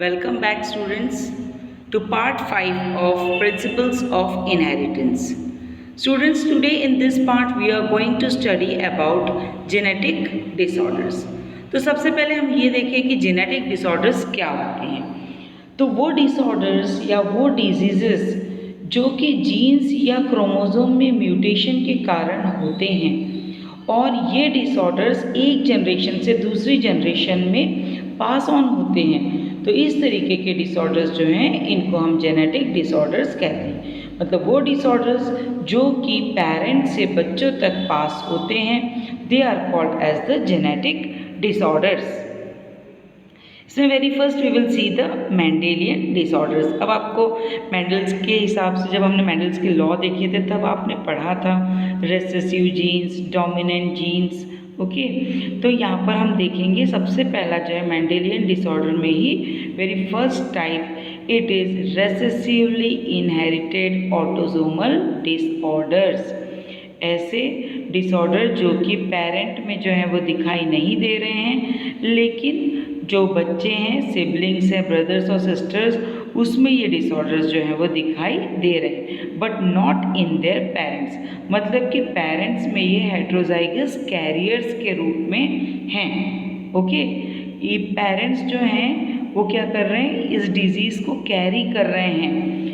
Welcome back, students, to part 5 of Principles of Inheritance. Students, today in this part we are going to study about genetic disorders. तो सबसे पहले हम ये देखें कि genetic disorders क्या होते हैं। तो वो डिसऑर्डर्स या वो डिजीजेस जो कि जीन्स या क्रोमोसोम में म्यूटेशन के कारण होते हैं और ये डिसऑर्डर्स एक जनरेशन से दूसरी जनरेशन में पास ऑन होते हैं, तो इस तरीके के डिसऑर्डर्स जो हैं इनको हम जेनेटिक डिसऑर्डर्स कहते हैं। मतलब वो डिसऑर्डर्स जो कि पेरेंट्स से बच्चों तक पास होते हैं, they are called as the genetic disorders. इसमें very first we will see the Mendelian disorders. अब आपको मेंडल्स के हिसाब से, जब हमने मेंडल्स के लॉ देखे थे तब आपने पढ़ा था recessive genes, dominant genes, okay. तो यहाँ पर हम देखेंगे सबसे पहला जो है मेंडेलियन डिसऑर्डर में ही very first type, it is recessively inherited autosomal disorders. ऐसे डिसऑर्डर जो कि पेरेंट में जो है वो दिखाई नहीं दे रहे हैं, लेकिन जो बच्चे हैं, सिबलिंग्स हैं, ब्रदर्स और सिस्टर्स, उसमें ये डिसऑर्डर्स जो हैं वो दिखाई दे रहे हैं, but not in their parents. मतलब कि पेरेंट्स में ये हेट्रोजाइगस कैरियर्स के रूप में हैं, ओके। ये पेरेंट्स जो हैं वो क्या कर रहे हैं, इस डिजीज़ को कैरी कर रहे हैं।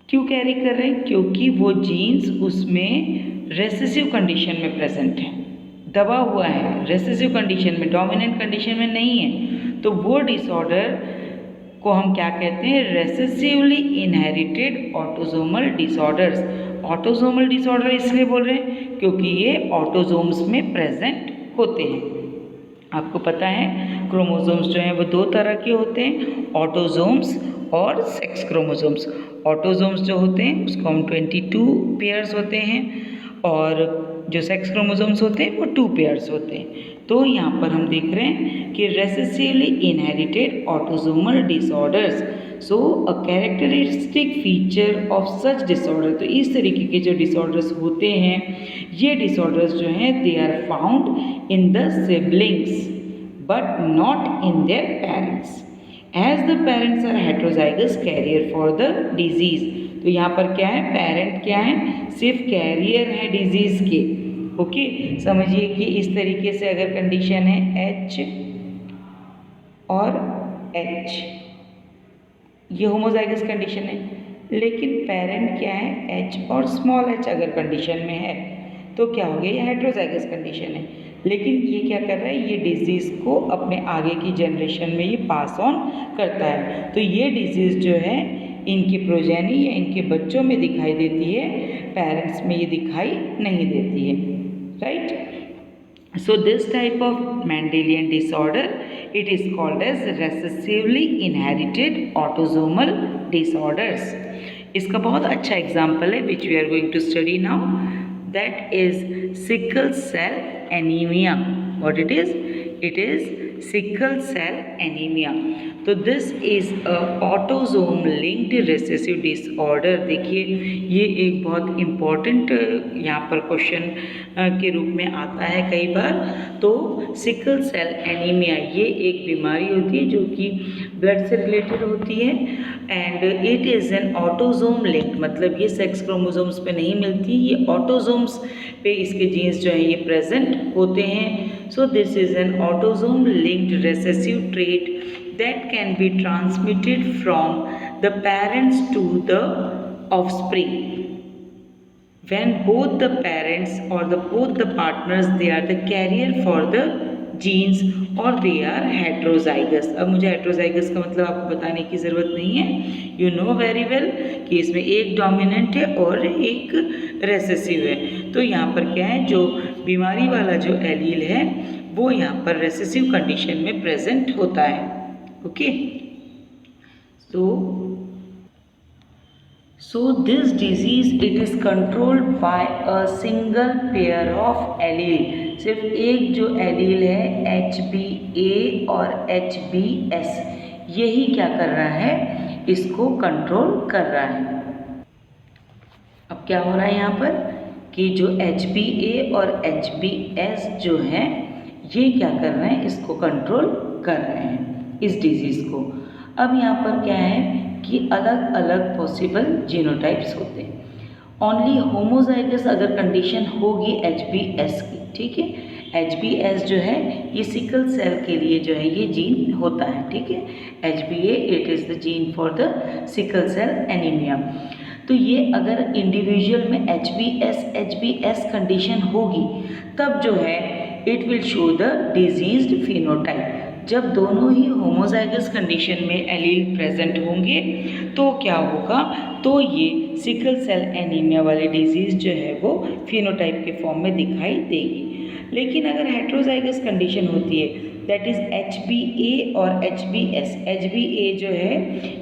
क्यों कैरी कर रहे हैं? क्योंकि वो जीन्स उसमें रेसेसिव कंडीशन में प्रेजेंट है, दबा हुआ है रेसेसिव कंडीशन में, डोमिनेंट कंडीशन में नहीं है। तो वो डिसऑर्डर को हम क्या कहते हैं, recessively inherited autosomal disorders. Autosomal disorder इसलिए बोल रहे हैं क्योंकि ये ऑटोसोम्स में प्रेजेंट होते हैं। आपको पता है क्रोमोसोम्स जो हैं वो दो तरह के होते हैं, ऑटोसोम्स और सेक्स क्रोमोसोम्स। ऑटोसोम्स जो होते हैं उसको हम 22 पेयर्स होते हैं, और जो सेक्स क्रोमोसोम्स होते हैं वो 2 पेयर्स होते हैं। तो यहाँ पर हम देख रहे हैं कि recessively inherited autosomal disorders, so a characteristic feature of such disorder. तो इस तरीके के जो डिसऑर्डर्स होते हैं, ये डिसऑर्डर्स जो हैं they are found in the siblings but not in their parents, as the parents are heterozygous carrier for the disease. तो यहाँ पर क्या है, पेरेंट क्या है, सिर्फ कैरियर है डिजीज़ के, ओके। समझिए कि इस तरीके से अगर कंडीशन है H और H, ये होमोजाइगस कंडीशन है, लेकिन पेरेंट क्या है H और स्मॉल h अगर कंडीशन में है तो क्या हो गया, ये हेट्रोजाइगस कंडीशन है। लेकिन ये क्या कर रहा है, ये डिजीज़ को अपने आगे की जनरेशन में ये पास ऑन करता है। तो ये डिजीज़ जो है इनकी प्रोजेनी या इनके बच्चों में दिखाई देती है, पेरेंट्स में ये दिखाई नहीं देती है, right. So this type of Mendelian disorder, it is called as recessively inherited autosomal disorders. इसका बहुत अच्छा एग्जाम्पल है which we are going to study now, that is sickle cell anemia. What it is? It is sickle cell anemia. तो this is a autosome linked recessive disorder. देखिए ये एक बहुत important यहाँ पर क्वेश्चन के रूप में आता है कई बार। तो सिकल सेल एनीमिया ये एक बीमारी होती है जो कि ब्लड से रिलेटेड होती है, and it is N autosome link. मतलब ये सेक्स क्रोमोसोम्स पे नहीं मिलती, ये ऑटोसोम्स पे इसके जीन्स जो हैं ये प्रेजेंट होते हैं। So this is an autosome linked recessive trait that can be transmitted from the parents to the offspring when both the parents or both the partners they are the carrier for the genes or they are heterozygous। अब मुझे heterozygous का मतलब आपको बताने की ज़रूरत नहीं है, you know very well कि इसमें एक डोमिनेंट है और एक रेसेसिव है। तो यहाँ पर क्या है, जो बीमारी वाला जो एलील है वो यहाँ पर रेसेसिव कंडीशन में प्रेजेंट होता है, okay। So this disease it is controlled by a single pair of allele। सिर्फ एक जो एलील है HBA और HBS, यही क्या कर रहा है, इसको कंट्रोल कर रहा है। अब क्या हो रहा है यहाँ पर कि जो HBA और HBS जो है ये क्या कर रहे हैं, इसको कंट्रोल कर रहे हैं, इस डिजीज़ को। अब यहाँ पर क्या है कि अलग अलग पॉसिबल जीनोटाइप्स होते हैं। ओनली होमोजाइगस अगर कंडीशन होगी HbS की, ठीक है, HbS जो है ये सिकल सेल के लिए जो है ये जीन होता है, ठीक है, HbA it is the gene for the sickle cell anaemia. तो ये अगर इंडिविजुअल में HbS कंडीशन होगी तब जो है it will show the diseased phenotype. जब दोनों ही होमोजाइगस कंडीशन में एलील प्रेजेंट होंगे तो क्या होगा, तो ये सिकल सेल एनीमिया वाली डिजीज़ जो है वो फिनोटाइप के फॉर्म में दिखाई देगी। लेकिन अगर हेट्रोजाइगस कंडीशन होती है दैट इज़ HbA और HbS, HbA जो है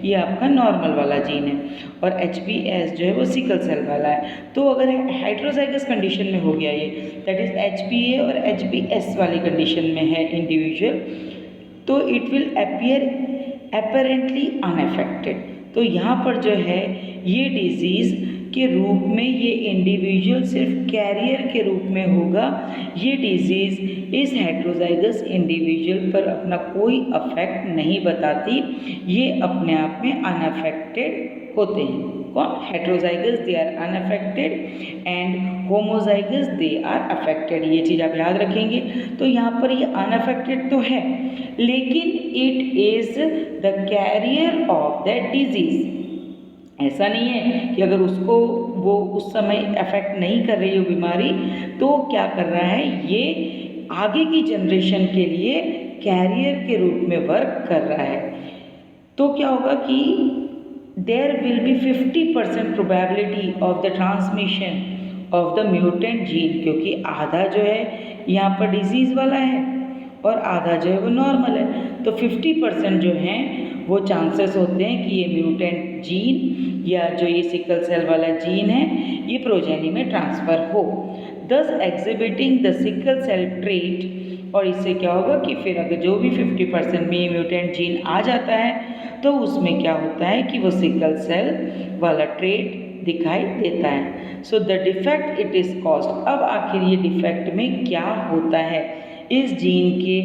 ये आपका नॉर्मल वाला जीन है और HbS जो है वो सिकल सेल वाला है। तो अगर हेट्रोजाइगस कंडीशन में हो गया ये दैट इज़ HbA और HbS वाली कंडीशन में है इंडिविजुअल, तो it will appear apparently unaffected. तो यहाँ पर जो है ये डिजीज़ के रूप में ये इंडिविजुअल सिर्फ कैरियर के रूप में होगा। ये डिजीज़ इस हेट्रोजाइगस इंडिविजुअल पर अपना कोई अफेक्ट नहीं बताती, ये अपने आप में अनअफेक्टेड होते हैं। कौन? Heterozygous they are unaffected and homozygous they are affected. ये चीज़ आप याद रखेंगे। तो यहाँ पर ये अनअफेक्टेड तो है लेकिन it is the carrier of that disease. ऐसा नहीं है कि अगर उसको वो उस समय अफेक्ट नहीं कर रही हो बीमारी तो क्या कर रहा है, ये आगे की जनरेशन के लिए कैरियर के रूप में वर्क कर रहा है। तो क्या होगा कि there will be 50% probability of the transmission of the mutant gene, क्योंकि आधा जो है यहाँ पर डिजीज़ वाला है और आधा जो है वो नॉर्मल है। तो 50% जो हैं वो चांसेस होते हैं कि ये म्यूटेंट जीन या जो ये सिकल सेल वाला जीन है ये प्रोजेनी में ट्रांसफ़र हो, thus exhibiting the sickle cell trait. और इससे क्या होगा कि फिर अगर जो भी 50% में ये म्यूटेंट जीन आ जाता है तो उसमें क्या होता है कि वो सिकल सेल वाला ट्रेट दिखाई देता है। So the defect it is caused. अब आखिर ये डिफेक्ट में क्या होता है, इस जीन के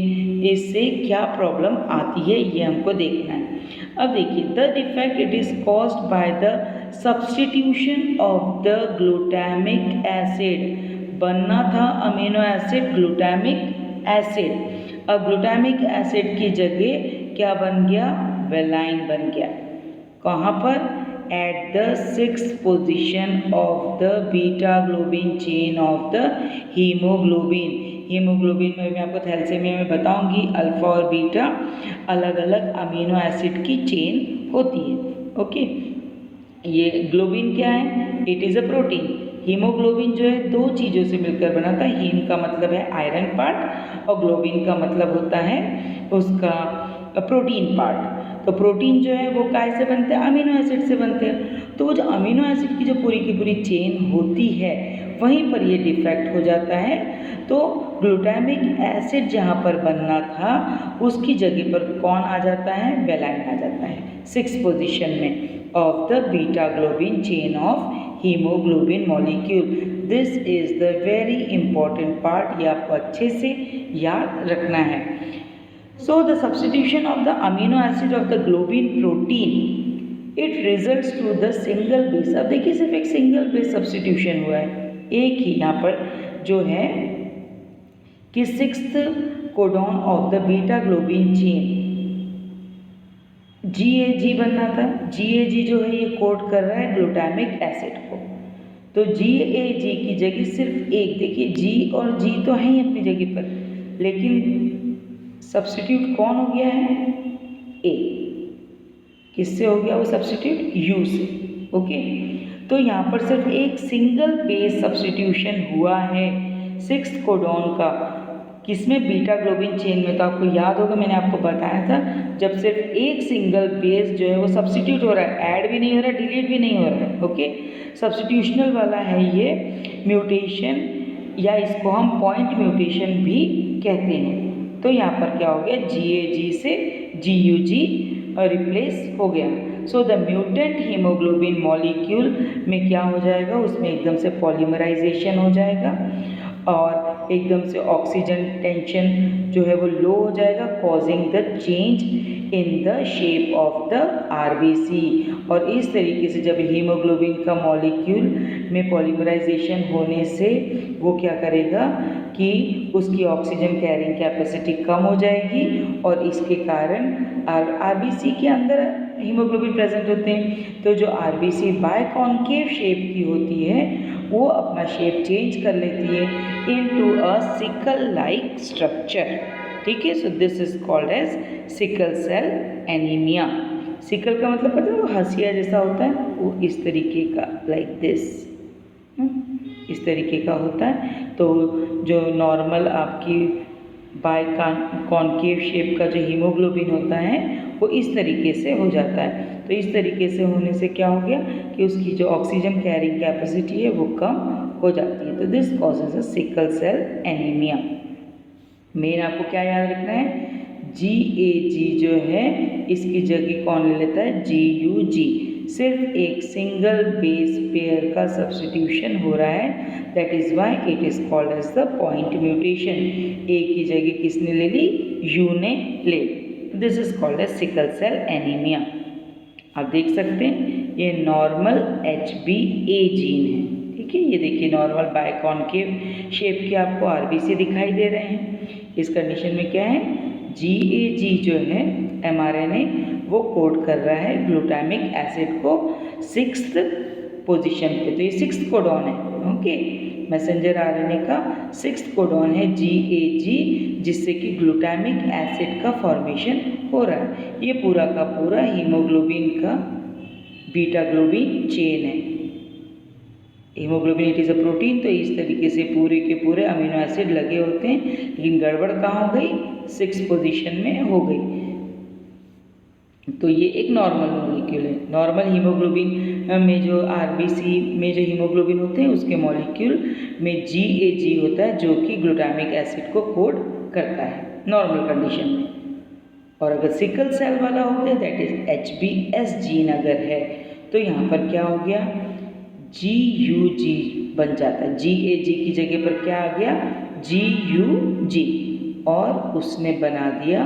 इससे क्या प्रॉब्लम आती है ये हमको देखना है। अब देखिए the defect it is caused by the substitution of the glutamic acid. बनना था अमीनो एसिड ग्लूटामिक एसिड, अब ग्लूटामिक एसिड की जगह क्या बन गया, वेलाइन बन गया। कहाँ पर? At the 6th position of the beta globin chain of the haemoglobin. Haemoglobin में मैं आपको थैलेसीमिया में बताऊंगी अल्फा और बीटा अलग अलग अमीनो एसिड की चेन होती है। ओके, ये ग्लोबिन क्या है? It is a protein. Haemoglobin जो है दो चीज़ों से मिलकर बना था। हीम का मतलब है आयरन पार्ट और ग्लोबिन का मतलब होता है उसका प्रोटीन पार्ट। तो प्रोटीन जो है वो काय से बनते हैं? अमीनो एसिड से बनते हैं। तो वो जो अमीनो एसिड की जो पूरी की पूरी चेन होती है वहीं पर ये डिफेक्ट हो जाता है। तो ग्लूटामिक एसिड जहाँ पर बनना था उसकी जगह पर कौन आ जाता है? वेलाइन आ जाता है 6th पोजीशन में of the beta globin chain of haemoglobin molecule. This is the very important part, ये आपको अच्छे से याद रखना है। So the substitution of the amino acid of the globin protein it results to the single base। अब देखिए सिर्फ एक सिंगल बेस सब्सटीट्यूशन हुआ है, एक ही यहाँ पर जो है कि 6th codon of the beta globin chain GAG बनना था। GAG जो है ये कोड कर रहा है ग्लूटामिक एसिड को। तो GAG की जगह सिर्फ एक, देखिए G और G तो हैं ही अपनी जगह पर, लेकिन सब्स्टिट्यूट कौन हो गया है? ए। किससे हो गया वो सब्स्टिट्यूट? यू से। ओके, तो यहाँ पर सिर्फ एक सिंगल बेस सब्स्टिट्यूशन हुआ है 6th कोडॉन का, किसमें? बीटा ग्लोबिन चेन में। तो आपको याद होगा मैंने आपको बताया था जब सिर्फ एक सिंगल बेस जो है वो सब्स्टिट्यूट हो रहा है, ऐड भी नहीं हो रहा है, डिलीट भी नहीं हो रहा है। ओके, सब्स्टिट्यूशनल वाला है ये म्यूटेशन, या इसको हम पॉइंट म्यूटेशन भी कहते हैं। तो यहाँ पर क्या हो गया? GAG से GUG रिप्लेस हो गया। So the mutant haemoglobin molecule में क्या हो जाएगा? उसमें एकदम से पॉलीमराइजेशन हो जाएगा और एकदम से ऑक्सीजन टेंशन जो है वो लो हो जाएगा, causing the change in the shape of the RBC. और इस तरीके से जब हीमोग्लोबिन का मॉलिक्यूल में पॉलीमराइजेशन होने से वो क्या करेगा कि उसकी ऑक्सीजन कैरिंग कैपेसिटी कम हो जाएगी और इसके कारण आरबीसी के अंदर हीमोग्लोबिन प्रेजेंट होते हैं। तो जो आरबीसी बायकॉन्केव शेप की होती है वो अपना शेप चेंज कर लेती है into a sickle like structure. ठीक है, so this is called as sickle cell anaemia. Sickle का मतलब पता है, वो हंसिया जैसा होता है, वो इस तरीके का लाइक दिस, इस तरीके का होता है। तो जो नॉर्मल आपकी बायकॉन्केव शेप का जो हीमोग्लोबिन होता है वो इस तरीके से हो जाता है। तो इस तरीके से होने से क्या हो गया कि उसकी जो ऑक्सीजन कैरिंग कैपेसिटी है वो कम हो जाती है। तो this causes a sickle cell anaemia. Main आपको क्या याद रखना है, GAG जो है इसकी जगह कौन ले लेता है, GUG। सिर्फ एक सिंगल बेस पेयर का सब्स्टिट्यूशन हो रहा है, that is why it is called as the point mutation. A की जगह किसने ले ली, यू ने ले। This is called as sickle cell anaemia. आप देख सकते हैं ये नॉर्मल HbA जीन है। ठीक है, ये देखिए नॉर्मल बायकॉन्केव शेप के आपको आरबीसी दिखाई दे रहे हैं। इस कंडीशन में क्या है, GAG जो है mRNA वो कोड कर रहा है ग्लूटामिक एसिड को 6th पोजीशन पे। तो ये 6th कोडॉन है। ओके, मैसेंजर RNA का 6th कोडॉन है GAG, जिससे कि ग्लूटामिक एसिड का फॉर्मेशन हो रहा है। ये पूरा का पूरा हीमोग्लोबिन का बीटा ग्लोबिन चेन है। Haemoglobin it is a protein, तो इस तरीके से पूरे के पूरे अमीनो एसिड लगे होते हैं। लेकिन गड़बड़ कहाँ हो गई, 6th पोजीशन में हो गई। तो ये एक नॉर्मल मॉलिक्यूल है। नॉर्मल हीमोग्लोबिन में जो आरबीसी में जो हीमोग्लोबिन होते हैं उसके मॉलिक्यूल में GAG होता है जो कि ग्लूटामिक एसिड को कोड करता है नॉर्मल कंडीशन में। और अगर सिकल सेल वाला हो गया, दैट इज HbS जीन अगर है, तो यहाँ पर क्या हो गया, GUG बन जाता है। GAG की जगह पर क्या आ गया, GUG, और उसने बना दिया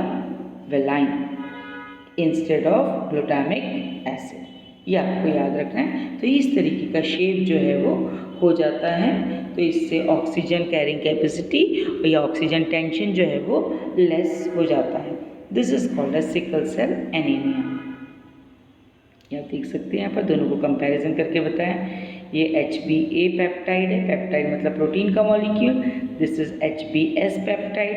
valine instead of glutamic acid. ये आपको याद रखना है। तो इस तरीके का शेप जो है वो हो जाता है। तो इससे ऑक्सीजन कैरिंग कैपेसिटी या ऑक्सीजन टेंशन जो है वो लेस हो जाता है। This is called as sickle cell anaemia. आप देख सकते हैं यहाँ पर दोनों को कंपैरिजन करके बताया। ये HbA पेप्टाइड है, पेप्टाइड मतलब प्रोटीन का molecule. This is HbS peptide.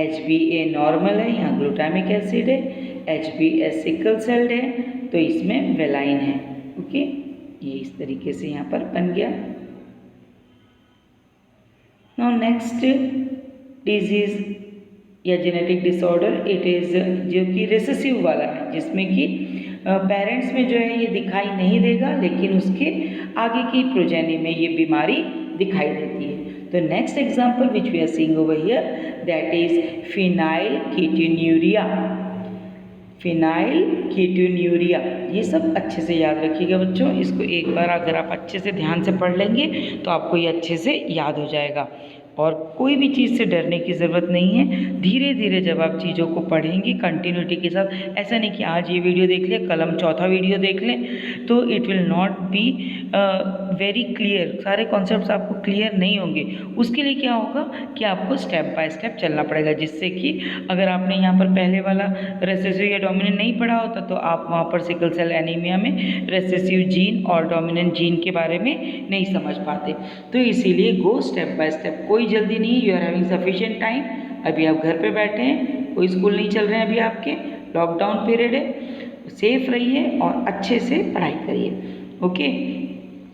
HbA normal है, यहाँ ग्लूटामिक एसिड है। HbS सिकल सेल्ड है, तो इसमें वेलाइन है। ओके, ये इस तरीके से यहाँ पर बन गया। नाउ नेक्स्ट डिजीज या जेनेटिक डिसऑर्डर, इट इज़ जो कि रिसेसिव वाला है, जिसमें कि पेरेंट्स में जो है ये दिखाई नहीं देगा, लेकिन उसके आगे की प्रोजेनी में ये बीमारी दिखाई देती है। तो next example which we are seeing over here, that is phenylketonuria. Phenylketonuria, ये सब अच्छे से याद रखिएगा बच्चों। इसको एक बार अगर आप अच्छे से ध्यान से पढ़ लेंगे तो आपको ये अच्छे से याद हो जाएगा। और कोई भी चीज़ से डरने की ज़रूरत नहीं है। धीरे धीरे जब आप चीज़ों को पढ़ेंगे कंटिन्यूटी के साथ, ऐसा नहीं कि आज ये वीडियो देख लें कल हम चौथा वीडियो देख लें, तो it will not be very clear. सारे कॉन्सेप्ट्स आपको क्लियर नहीं होंगे। उसके लिए क्या होगा कि आपको स्टेप बाय स्टेप चलना पड़ेगा, जिससे कि अगर आपने यहाँ पर पहले वाला रेसेसिव या डोमिनेंट नहीं पढ़ा होता तो आप वहाँ पर सिकल सेल एनीमिया में रेसेसिव जीन और डोमिनेंट जीन के बारे में नहीं समझ पाते। तो इसीलिए गो स्टेप बाय स्टेप, कोई जल्दी नहीं। You are having sufficient time. अभी आप घर पे बैठे हैं, कोई स्कूल नहीं चल रहे हैं अभी आपके, लॉकडाउन पीरियड है। सेफ रहिए और अच्छे से पढ़ाई करिए। ओके,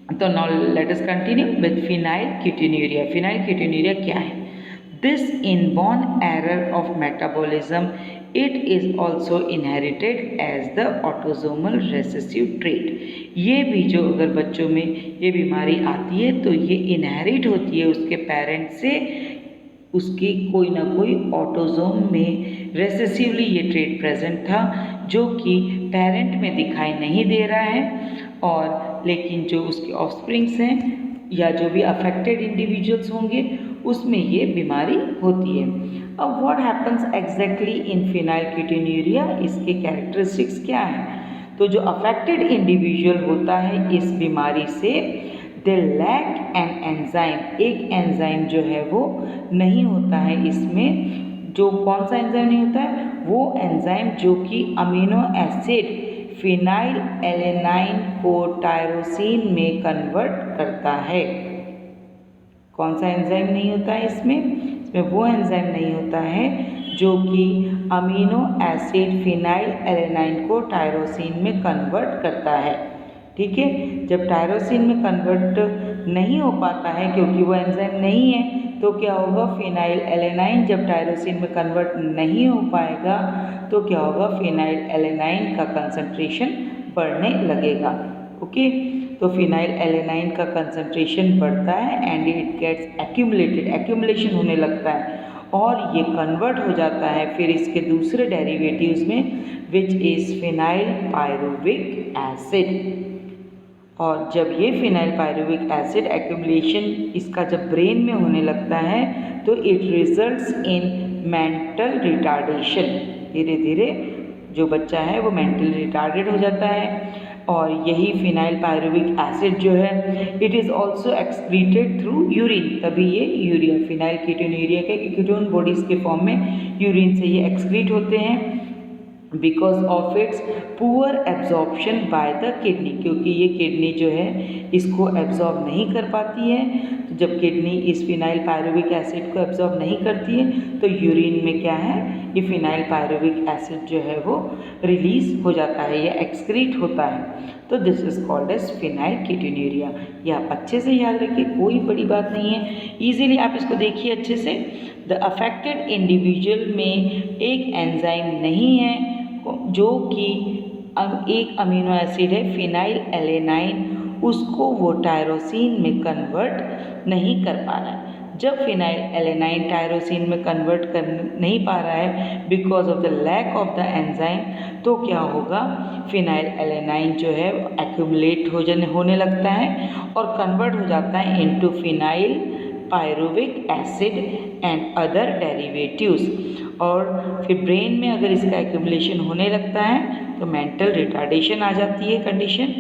तो now let us continue with phenylketonuria. Phenylketonuria क्या है? This inborn error of metabolism, it is also inherited as the autosomal recessive trait. ये भी जो अगर बच्चों में ये बीमारी आती है तो ये इनहेरिट होती है उसके पेरेंट से। उसके कोई ना कोई ऑटोसोम में रेसेसिवली ये ट्रेट प्रेजेंट था, जो कि पेरेंट में दिखाई नहीं दे रहा है, और लेकिन जो उसके ऑफस्प्रिंग्स हैं या जो भी अफेक्टेड इंडिविजुअल्स होंगे उसमें ये बीमारी होती है। अब व्हाट हैपन्स एग्जैक्टली इन फिनाइलकीटोन्यूरिया, इसके कैरेक्टरिस्टिक्स क्या हैं? तो जो अफेक्टेड इंडिविजुअल होता है इस बीमारी से, दे लैक एन एंजाइम, एक एंजाइम जो है वो नहीं होता है इसमें। जो कौन सा एंजाइम नहीं होता है? वो एंजाइम जो कि अमीनो एसिड फिनाइल एलेनाइन को टायरोसिन में कन्वर्ट करता है। कौन सा एंजाइम नहीं होता है इसमें? इसमें वो एंजाइम नहीं होता है जो कि अमीनो एसिड फिनाइल एलेनाइन को टायरोसिन में कन्वर्ट करता है। ठीक है, जब टायरोसिन में कन्वर्ट नहीं हो पाता है क्योंकि वो एंजाइम नहीं है, तो क्या होगा? फिनाइल एलेनाइन जब टायरोसिन में कन्वर्ट नहीं हो पाएगा तो क्या होगा? फिनाइल एलेनाइन का कंसंट्रेशन बढ़ने लगेगा। ओके, तो फिनाइल एलेनाइन का कंसंट्रेशन बढ़ता है and it gets accumulated, accumulation होने लगता है और ये कन्वर्ट हो जाता है फिर इसके दूसरे डेरिवेटिव्स में, which is phenyl pyruvic acid. और जब ये फिनाइल पायरुविक एसिड एक्यूमुलेशन इसका जब ब्रेन में होने लगता है तो it results in mental retardation. धीरे धीरे जो बच्चा है वो मेंटल रिटार्डेड हो जाता है। और यही फिनाइल पायरुविक एसिड जो है it is also excreted through urine, तभी ये यूरिया फिनाइल कीटोन्यूरिया के कीटोन बॉडीज़ के फॉर्म में यूरिन से ये एक्सक्रीट होते हैं because of its poor absorption by the kidney, क्योंकि ये किडनी जो है इसको एब्जॉर्ब नहीं कर पाती है। तो जब किडनी इस फिनाइल पायरुविक एसिड को एब्जॉर्ब नहीं करती है तो यूरिन में क्या है? ये फिनाइल पायरुविक एसिड जो है वो रिलीज हो जाता है या एक्सक्रीट होता है। तो this is called as phenylketonuria. ये आप अच्छे से याद रखिए, कोई बड़ी बात नहीं है, ईजिली आप इसको देखिए अच्छे से। द अफेक्टेड इंडिविजुअल में एक एंजाइम नहीं है जो कि एक अमीनो एसिड है फिनाइल एलेनाइन, उसको वो टायरोसिन में कन्वर्ट नहीं कर पा रहा है। जब फिनाइल एलेनाइन टायरोसिन में कन्वर्ट कर नहीं पा रहा है because of the lack of the enzyme, तो क्या होगा? फिनाइल एलेनाइन जो है एक्यूमुलेट होने लगता है और कन्वर्ट हो जाता है into phenyl pyruvic acid and other derivatives. और फिर ब्रेन में अगर इसका एक्यूमुलेशन होने लगता है तो मेंटल रिटार्डेशन आ जाती है कंडीशन।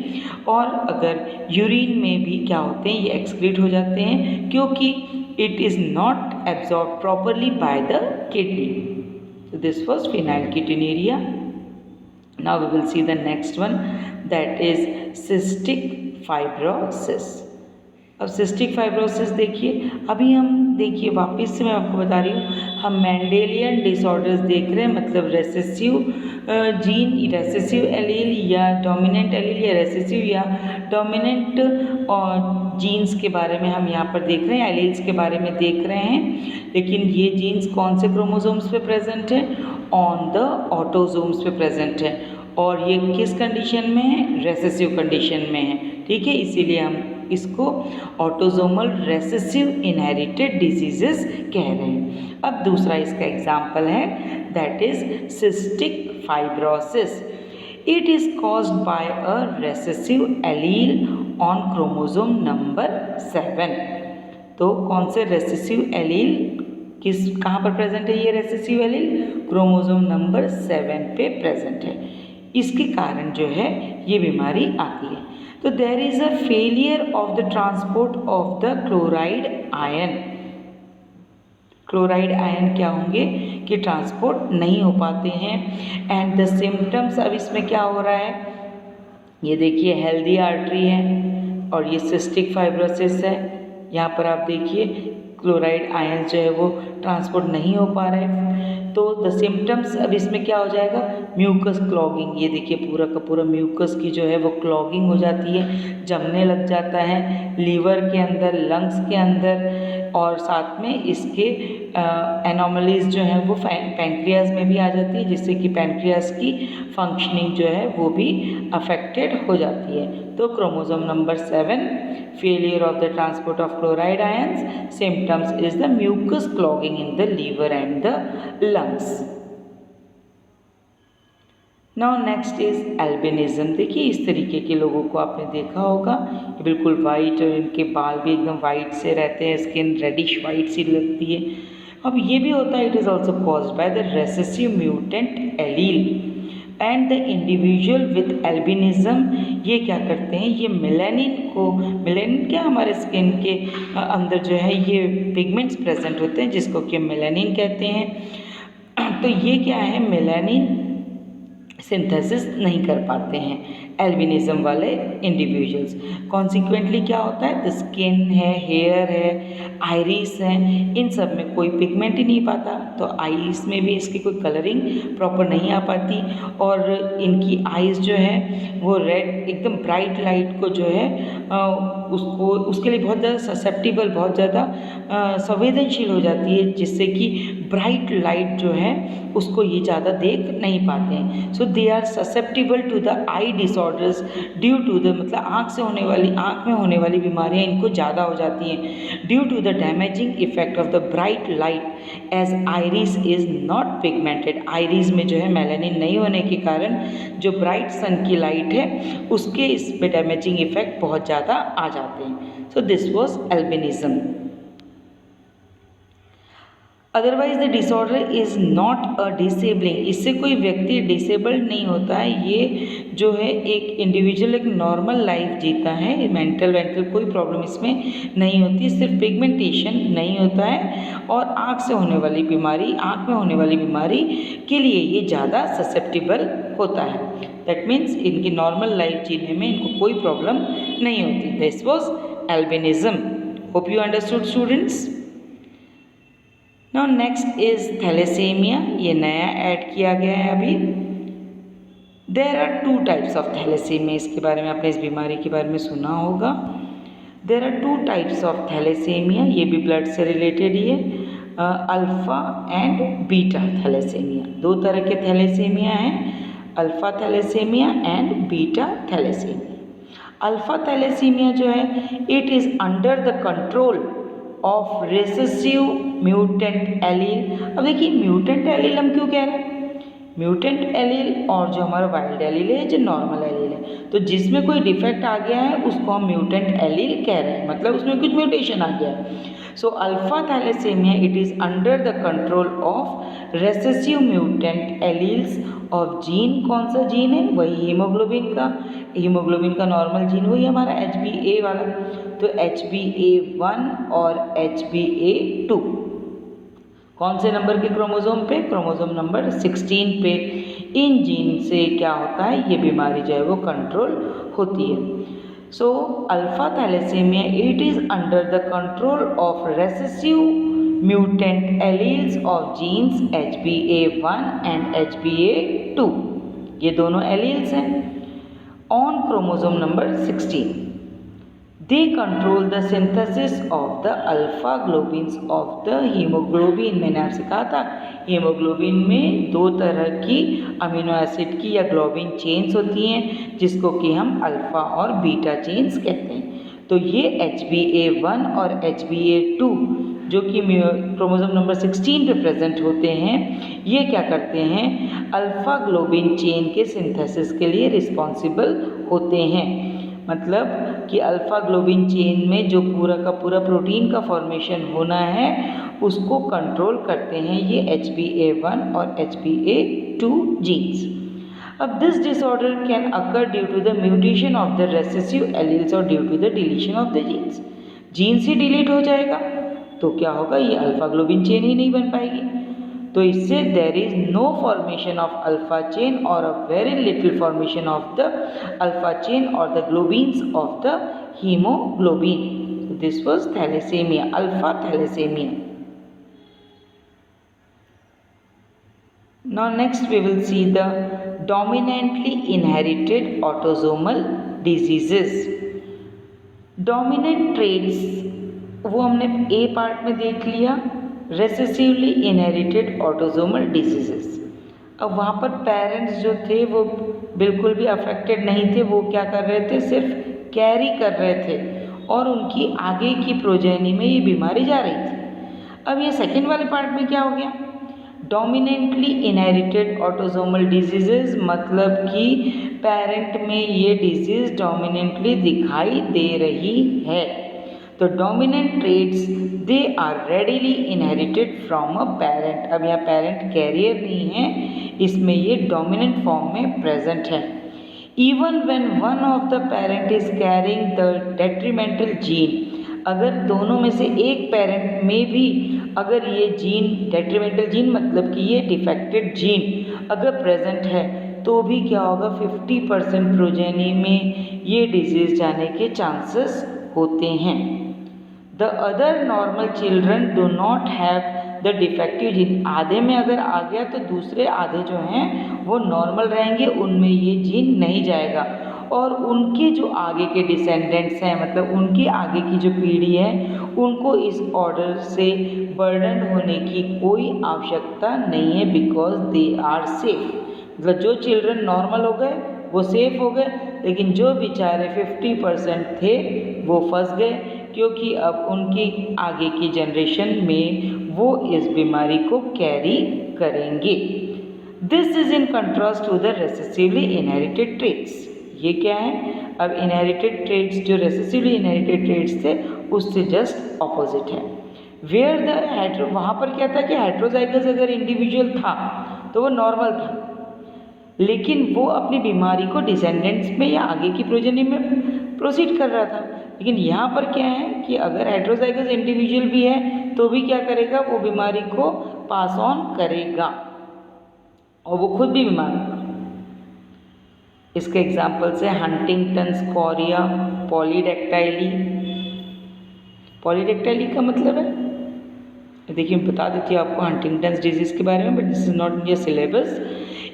और अगर यूरिन में भी क्या होते हैं? ये एक्सक्रीट हो जाते हैं क्योंकि it is not absorb properly by the kidney. So this was phenylketonuria. Now we will see the next one, that is cystic fibrosis. अब सिस्टिक फाइब्रोसिस देखिए, अभी हम देखिए वापस से मैं आपको बता रही हूँ, हम मेंडेलियन डिसऑर्डर्स देख रहे हैं, मतलब रेसेसिव जीन, रेसेसिव एलील या डोमिनेंट एलील या रेसेसिव या डोमिनेंट जीन्स के बारे में हम यहाँ पर देख रहे हैं, एलील्स के बारे में देख रहे हैं। लेकिन ये जीन्स कौन से क्रोमोसोम्स पे प्रेजेंट है? ऑन द ऑटोसोम्स पे प्रेजेंट है। और ये किस कंडीशन में है? रेसेसिव कंडीशन में है। ठीक है, इसीलिए हम इसको ऑटोसोमल रेसेसिव इनहेरिटेड डिजीजेस कह रहे हैं। अब दूसरा इसका एग्जाम्पल है, that is cystic fibrosis. It is caused by a recessive allele on chromosome number 7। तो कौन से रेसेसिव एलील कहाँ पर प्रेजेंट है? ये रेसेसिव एलील क्रोमोसोम नंबर 7 पे प्रेजेंट है। इसके कारण जो है ये बीमारी आती है। तो there is a failure of the transport of the chloride ion. Chloride ion क्या होंगे कि ट्रांसपोर्ट नहीं हो पाते हैं। एंड द सिम्टम्स, अब इसमें क्या हो रहा है? ये देखिए हेल्दी आर्टरी है और ये सिस्टिक फाइब्रोसिस है। यहाँ पर आप देखिए क्लोराइड आयन जो है वो ट्रांसपोर्ट नहीं हो पा रहे। तो द सिम्टम्स, अब इसमें क्या हो जाएगा? Mucus clogging. ये देखिए पूरा का पूरा म्यूकस की जो है वो क्लॉगिंग हो जाती है, जमने लग जाता है लीवर के अंदर, लंग्स के अंदर, और साथ में इसके एनोमलीज जो हैं वो पैंक्रियाज में भी आ जाती है, जिससे कि पैंक्रियाज की फंक्शनिंग जो है वो भी अफेक्टेड हो जाती है। तो chromosome number 7, failure of the transport of chloride ions, symptoms is the mucus clogging in the liver and the lungs. Now next is albinism. देखिए इस तरीके के लोगों को आपने देखा होगा, ये बिल्कुल वाइट और इनके बाल भी एकदम वाइट से रहते हैं, स्किन रेडिश वाइट सी लगती है। अब ये भी होता है, it is also caused by the recessive mutant allele and the individual with albinism. ये क्या करते हैं, ये मेलानिन क्या हमारे स्किन के अंदर जो है ये पिगमेंट्स प्रेजेंट होते हैं जिसको कि मेलानिन कहते हैं। तो ये क्या है, मेलानिन सिंथेसिस नहीं कर पाते हैं एल्बिनिज्म वाले इंडिविजुअल्स। कॉन्सिक्वेंटली क्या होता है, द स्किन है, हेयर है, आइरिस है, इन सब में कोई पिगमेंट ही नहीं पाता, तो आइस में भी इसकी कोई कलरिंग प्रॉपर नहीं आ पाती, और इनकी आइज़ जो है वो रेड एकदम ब्राइट लाइट को जो है उसको उसके लिए बहुत ज़्यादा ससेप्टिबल, बहुत ज़्यादा संवेदनशील हो जाती है, जिससे कि ब्राइट लाइट जो है उसको ये ज़्यादा देख नहीं पाते हैं। So they are susceptible to the eye disorders due to the, मतलब आँख में होने वाली बीमारियाँ इनको ज़्यादा हो जाती हैं due to the damaging effect of the bright light as iris is not pigmented. Iris में जो है मेलानिन नहीं होने के कारण जो ब्राइट सन की लाइट है उसके इस पे डैमेजिंग इफेक्ट बहुत ज़्यादा आ जाते हैं। So this was albinism. Otherwise the disorder is not a disabling, इससे कोई व्यक्ति डिसेबल्ड नहीं होता है, ये जो है एक इंडिविजुअल एक नॉर्मल लाइफ जीता है, मेंटल कोई प्रॉब्लम इसमें नहीं होती, सिर्फ पिगमेंटेशन नहीं होता है, और आँख में होने वाली बीमारी के लिए ये ज़्यादा ससेप्टिबल होता है। दैट मीन्स इनकी नॉर्मल लाइफ जीने में इनको कोई प्रॉब्लम नहीं होती। This was albinism. Hope you understood students. Now next is thalassemia, ये नया ऐड किया गया है अभी। There are two types of thalassemia, इसके बारे में आपने इस बीमारी के बारे में सुना होगा। There are two types of thalassemia, ये भी ब्लड से रिलेटेड ही है, अल्फ़ा एंड बीटा थैलेसेमिया। दो तरह के थैलेसेमिया हैं, alpha thalassaemia and beta thalassaemia. Alpha thalassaemia जो है it is under the control of recessive mutant allele. अब देखिए म्यूटेंट एलील हम क्यों कह रहे हैं, म्यूटेंट एलील और जो हमारा वाइल्ड एलील है, जो नॉर्मल एलील है, तो जिसमें कोई डिफेक्ट आ गया है उसको हम म्यूटेंट एलील कह रहे हैं, मतलब उसमें कुछ म्यूटेशन आ गया है। So alpha thalassaemia it is under the control of recessive mutant alleles of gene. कौन सा जीन है, वही हीमोग्लोबिन का नॉर्मल जीन, वही हमारा HbA वाला, तो HbA1 और HbA2 कौन से नंबर के क्रोमोसोम पे, क्रोमोसोम नंबर 16 पे। इन जीन से क्या होता है, ये बीमारी जो है वो कंट्रोल होती है। So alpha thalassaemia it is under the control of recessive mutant alleles of genes HbA1 and HbA2, ये दोनों एलील्स हैं on chromosome number 16। They control the synthesis of the alpha globins of the hemoglobin। मैंने आपसे कहा था haemoglobin में दो तरह की अमीनो एसिड की या ग्लोबिन चेन्स होती हैं जिसको कि हम अल्फ़ा और बीटा चेन्स कहते हैं। तो ये HbA1 और HbA2 जो कि क्रोमोसोम नंबर 16 पे प्रेजेंट होते हैं, ये क्या करते हैं, अल्फ़ा ग्लोबिन चेन के सिंथेसिस के लिए रिस्पॉन्सिबल होते हैं। मतलब कि अल्फ़ा ग्लोबिन चेन में जो पूरा का पूरा प्रोटीन का फॉर्मेशन होना है उसको कंट्रोल करते हैं ये HbA1 और HbA2 जीन्स। अब this disorder can occur due to the mutation of the recessive alleles और due to the deletion of the genes. Genes ही डिलीट हो जाएगा तो क्या होगा, ये अल्फ़ा ग्लोबिन चेन ही नहीं बन पाएगी, तो इससे there is no formation of alpha chain और a very little formation of the alpha chain और the globins of the haemoglobin. This was thalassaemia, alpha thalassaemia. Now next we will see the dominantly inherited autosomal diseases। Dominant traits वो हमने A part में देख लिया, रेसेसिवली inherited autosomal diseases. अब वहाँ पर parents जो थे वो बिल्कुल भी अफेक्टेड नहीं थे, वो क्या कर रहे थे, सिर्फ कैरी कर रहे थे और उनकी आगे की प्रोजेनी में ये बीमारी जा रही थी। अब ये सेकेंड वाले पार्ट में क्या हो गया, डोमिनेंटली इनहेरिटेड ऑटोजोमल डिजीजेस, मतलब कि पेरेंट में ये डिजीज़ डोमिनेंटली दिखाई दे रही है। तो dominant traits they are readily inherited from a parent. अब यहाँ पेरेंट कैरियर नहीं है, इसमें ये डोमिनेंट फॉर्म में प्रेजेंट है। Even when one of the parent is carrying the detrimental gene, अगर दोनों में से एक पेरेंट में भी अगर ये जीन डेट्रीमेंटल जीन मतलब कि ये डिफेक्टेड जीन अगर प्रेजेंट है तो भी क्या होगा, 50% प्रोजेनी में ये डिजीज जाने के चांसेस होते हैं। The other normal children do not have the defective gene, आधे में अगर आ गया तो दूसरे आधे जो हैं वो नॉर्मल रहेंगे, उनमें ये जीन नहीं जाएगा। और उनके जो आगे के डिसेंडेंट्स हैं, मतलब उनकी आगे की जो पीढ़ी है, उनको इस ऑर्डर से बर्डन होने की कोई आवश्यकता नहीं है, बिकॉज दे आर सेफ। मतलब जो चिल्ड्रन नॉर्मल हो गए वो सेफ हो गए, लेकिन जो बेचारे 50% थे वो फंस गए, क्योंकि अब उनकी आगे की जनरेशन में वो इस बीमारी को कैरी करेंगे। This is in contrast to the recessively inherited traits. ये क्या है, अब इनहेरिटेड ट्रेट्स जो रेसेसिवली इनहेरिटेड ट्रेट्स थे उससे जस्ट ऑपोजिट है। वेयर द हेट्रो, वहाँ पर क्या था कि हेट्रोजाइगस अगर इंडिविजुअल था तो वो नॉर्मल था, लेकिन वो अपनी बीमारी को डिसेंडेंट्स में या आगे की प्रोजेनी में प्रोसीड कर रहा था। लेकिन यहाँ पर क्या है कि अगर हेट्रोजाइगस इंडिविजुअल भी है तो भी क्या करेगा, वो बीमारी को पास ऑन करेगा और वो खुद भी बीमार होगा। इसके एग्जाम्पल्स है हंटिंगटन्स कोरिया, पॉलीडेक्टाइली। पॉलीडेक्टाइली का मतलब है, देखिए मैं बता देती हूँ आपको हंटिंगटन्स डिजीज के बारे में, but this is not in your syllabus.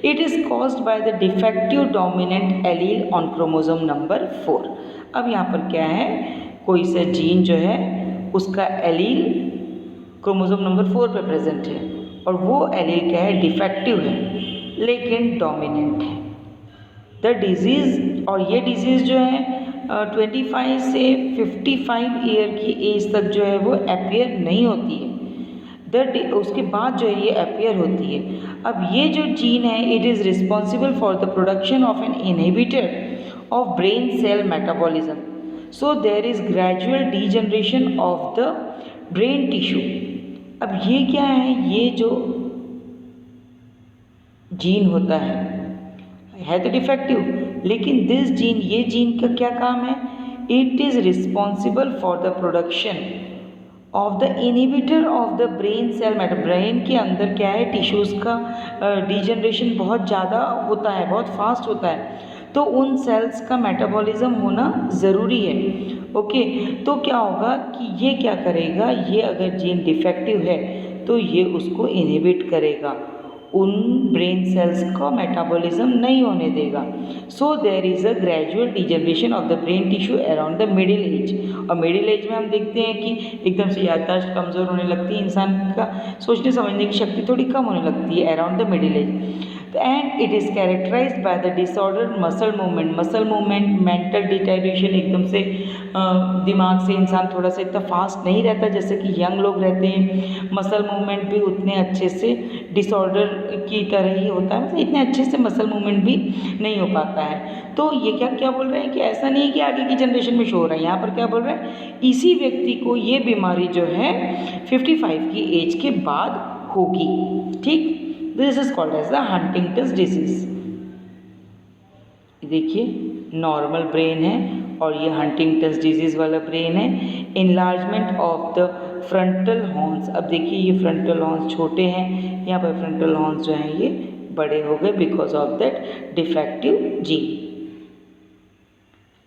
It is caused by the defective dominant allele on chromosome number 4। अब यहाँ पर क्या है, कोई सा जीन जो है उसका एलील क्रोमोसोम नंबर 4 पे प्रेजेंट है और वो एलील क्या है, डिफेक्टिव है लेकिन डोमिनेंट है। द डिजीज़, और ये डिजीज़ जो है 25 से 55 ईयर की एज तक जो है वो अपीयर नहीं होती है, उसके बाद जो है ये अपीयर होती है। अब ये जो जीन है, it is responsible for the production of an inhibitor of brain cell metabolism, so there is gradual degeneration of the brain tissue. अब ये क्या है, ये जो जीन होता है तो डिफेक्टिव, लेकिन दिस जीन, ये जीन का क्या काम है, it is responsible for the production of the inhibitor of the brain cell meta. Brain के अंदर क्या है, टिश्यूज़ का डिजनरेशन बहुत ज़्यादा होता है, बहुत फास्ट होता है, तो उन सेल्स का मेटाबॉलिज्म होना ज़रूरी है। ओके, तो क्या होगा कि ये क्या करेगा, ये अगर जीन डिफेक्टिव है तो ये उसको इनहिबिट करेगा, उन ब्रेन सेल्स का मेटाबॉलिज्म नहीं होने देगा। So there is a gradual degeneration of the brain tissue around the middle age. और मिडिल एज में हम देखते हैं कि एकदम से याददाश्त कमज़ोर होने लगती है, इंसान का सोचने समझने की शक्ति थोड़ी कम होने लगती है around the middle age. And it is characterised by the disorder muscle movement, mental deterioration, एकदम से दिमाग से इंसान थोड़ा सा इतना फास्ट नहीं रहता जैसे कि यंग लोग रहते हैं, मसल मूवमेंट भी उतने अच्छे से डिसऑर्डर की तरह ही होता है, मतलब इतने अच्छे से मसल मूवमेंट भी नहीं हो पाता है। तो ये क्या बोल रहे हैं कि ऐसा नहीं है कि आगे की जनरेशन में शो हो रहा है, यहाँ पर क्या बोल रहे हैं, इसी व्यक्ति को ये बीमारी जो है 55 की एज के बाद होगी। ठीक, this is called as the Huntington's disease. देखिए नॉर्मल ब्रेन है और ये हंटिंगटन्स डिजीज वाला ब्रेन है। Enlargement of the frontal horns, अब देखिए ये फ्रंटल हॉर्न्स छोटे हैं, यहाँ पर फ्रंटल हॉर्न्स जो हैं ये बड़े हो गए because of that defective gene.